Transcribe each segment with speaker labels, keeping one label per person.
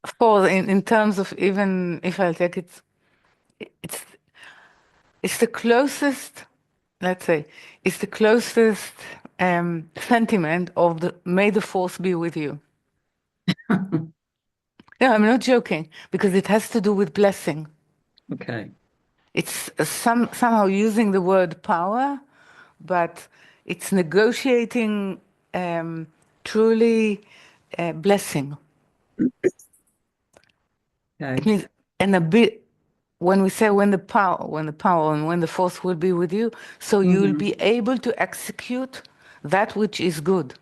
Speaker 1: Of course, in terms of, even if I take it, it's it's the closest, let's say, it's the closest sentiment of the may the force be with you. No, I'm not joking because it has to do with blessing.
Speaker 2: Okay.
Speaker 1: It's somehow using the word power, but it's negotiating truly blessing. It
Speaker 2: Okay.
Speaker 1: means and a bit when we say when the power and when the force will be with you, so you'll
Speaker 2: Hmm.
Speaker 1: be able to execute that which is good.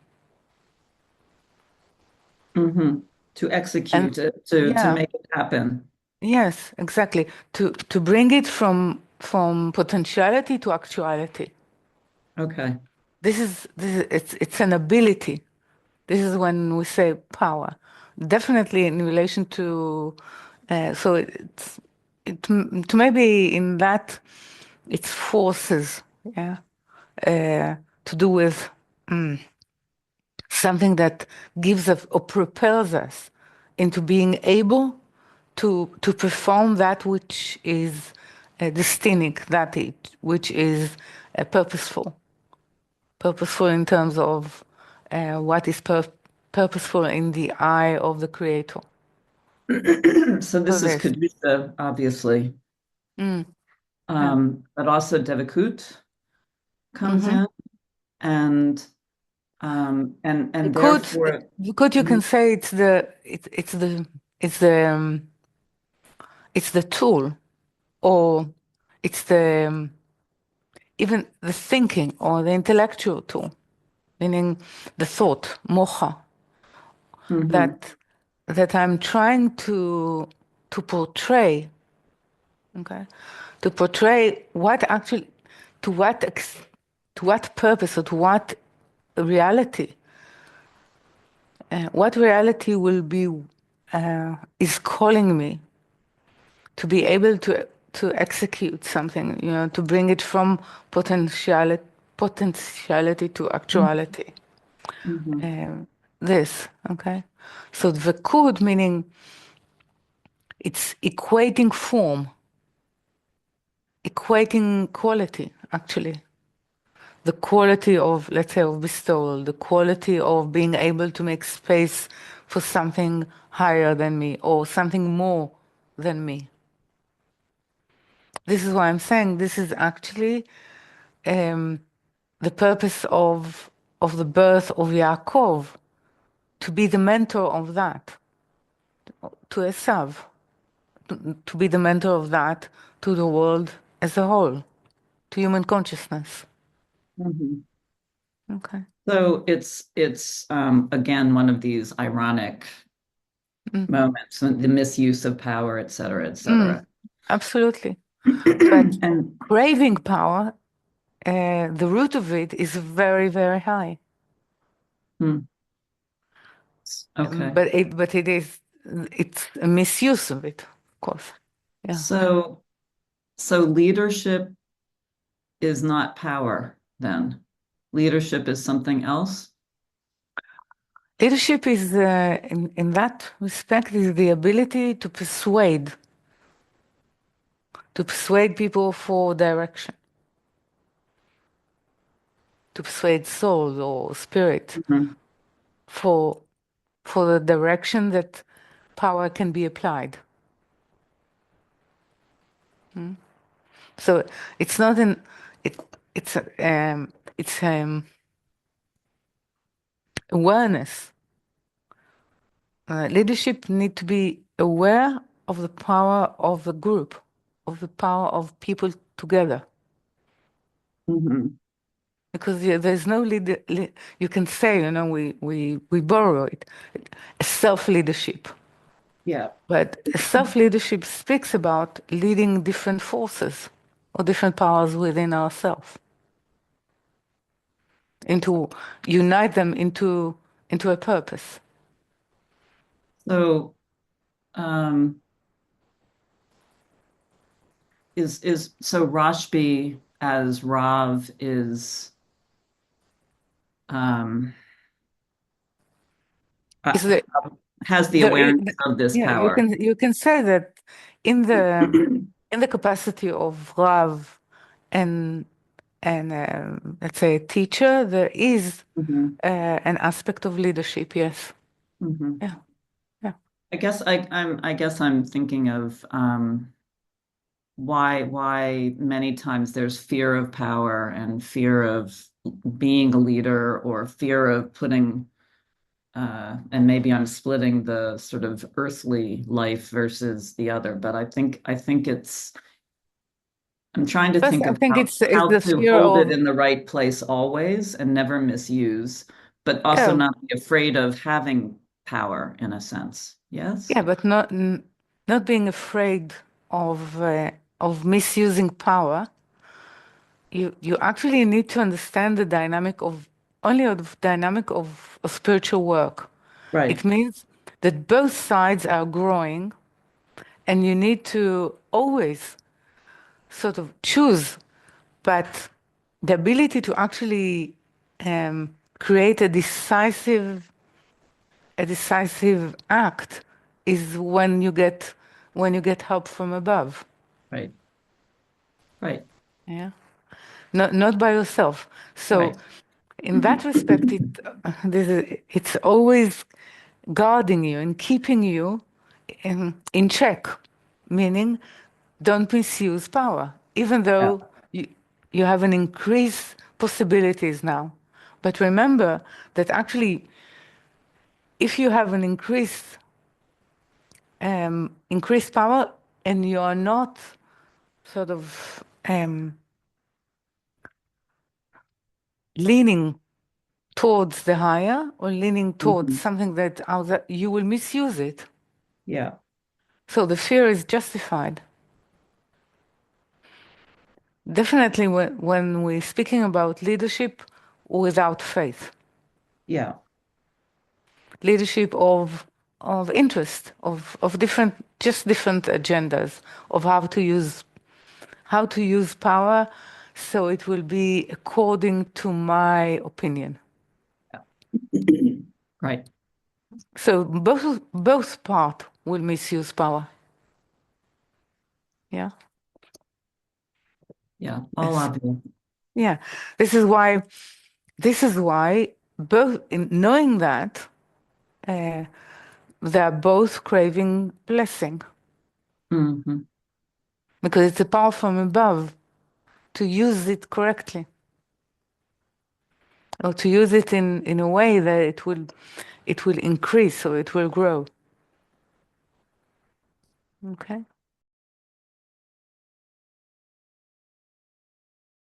Speaker 2: Hmm. To
Speaker 1: And
Speaker 2: execute it, to
Speaker 1: yeah,
Speaker 2: make it happen.
Speaker 1: yes, exactly. To bring it from potentiality to actuality.
Speaker 2: Okay.
Speaker 1: This is it's an ability. This is when we say power. Definitely in relation to so to maybe in that it's forces, yeah, to do with something that gives us or propels us into being able to perform that which is destinic, which is purposeful. Purposeful in terms of what is purposeful in the eye of the creator.
Speaker 2: So
Speaker 1: So
Speaker 2: this is
Speaker 1: this.
Speaker 2: Kedusha, obviously.
Speaker 1: Mm, yeah.
Speaker 2: But also Devakut comes
Speaker 1: Mm-hmm.
Speaker 2: in, and and
Speaker 1: Could
Speaker 2: therefore.
Speaker 1: you can say it's the tool, or it's the even the thinking or the intellectual tool, meaning the thought, mocha,
Speaker 2: Mhm.
Speaker 1: that I'm trying to portray, okay, to portray what actually, to what to what purpose or to what reality will be is calling me to be able to execute something, to bring it from potentiality to actuality.
Speaker 2: Mhm.
Speaker 1: This, okay? So the code meaning it's equating form, equating quality, actually. The quality of, let's say, of bestowal, the quality of being able to make space for something higher than me or something more than me. This is why I'm saying this is actually um, the purpose of the birth of Yaakov, to be the mentor of that to Esav, to be the mentor of that to the world as a whole, to human consciousness.
Speaker 2: Mhm.
Speaker 1: Okay.
Speaker 2: So it's again one of these ironic
Speaker 1: Mm.
Speaker 2: moments, the misuse of power, et cetera, et
Speaker 1: Mm.
Speaker 2: cetera.
Speaker 1: Absolutely. But
Speaker 2: And
Speaker 1: craving power, the root of it is very, very high.
Speaker 2: hmm, okay.
Speaker 1: It's a misuse of it, of course. Yeah.
Speaker 2: So so leadership is not power then. Leadership is something else.
Speaker 1: Leadership is, in that respect, is the ability to persuade people for direction, to persuade soul or spirit
Speaker 2: Mhm.
Speaker 1: for the direction that power can be applied. So it's not an it it's it's awareness. Leadership need to be aware of the power of the group, of the power of people together.
Speaker 2: Mhm.
Speaker 1: Because there's no leader. You can say, we borrow it, self leadership.
Speaker 2: Yeah.
Speaker 1: But self leadership speaks about leading different forces or different powers within ourselves, into unite them into a purpose.
Speaker 2: So um is so Rashbi as Rav is um
Speaker 1: Is
Speaker 2: uh,
Speaker 1: the
Speaker 2: has the
Speaker 1: there is,
Speaker 2: awareness of this
Speaker 1: yeah,
Speaker 2: power.
Speaker 1: you can say that in the capacity of Rav and let's say a teacher, there is
Speaker 2: Mhm.
Speaker 1: an aspect of leadership. Yes.
Speaker 2: Mhm.
Speaker 1: Yeah. Yeah.
Speaker 2: I guess I'm thinking of why many times there's fear of power and fear of being a leader or fear of putting and maybe I'm splitting the sort of earthly life versus the other, but I think it's I'm trying to
Speaker 1: First,
Speaker 2: think
Speaker 1: I
Speaker 2: of
Speaker 1: think it's
Speaker 2: how
Speaker 1: the
Speaker 2: to
Speaker 1: fear
Speaker 2: hold it
Speaker 1: of
Speaker 2: in the right place always and never misuse, but also
Speaker 1: oh,
Speaker 2: not be afraid of having power in a sense. Yes?
Speaker 1: yeah, but not being afraid of misusing power. You actually need to understand the dynamic of only of dynamic of spiritual work.
Speaker 2: Right.
Speaker 1: It means that both sides are growing, and you need to always sort of choose. But the ability to actually create a decisive act is when you get help from above.
Speaker 2: Right. Right.
Speaker 1: Yeah, not by yourself. So
Speaker 2: Right.
Speaker 1: in that respect, it's always guarding you and keeping you in check, meaning don't misuse power, even
Speaker 2: Yeah.
Speaker 1: though you have an increased possibilities now. But remember that actually, if you have an increased power and you are not sort of leaning towards the higher or leaning towards
Speaker 2: Mhm.
Speaker 1: something that you will misuse it.
Speaker 2: Yeah.
Speaker 1: So the fear is justified. Definitely when we're speaking about leadership without faith,
Speaker 2: Yeah.
Speaker 1: leadership of interest, of different just different agendas of how to use power so it will be according to my opinion.
Speaker 2: Right.
Speaker 1: So both part will misuse power. Yeah.
Speaker 2: Yeah. All
Speaker 1: Yes.
Speaker 2: obvious.
Speaker 1: Yeah. This is why this is why both in knowing that uh, they're both craving blessing
Speaker 2: Hmm.
Speaker 1: because it's a power from above to use it correctly or to use it in a way that it will increase or it will grow. Okay.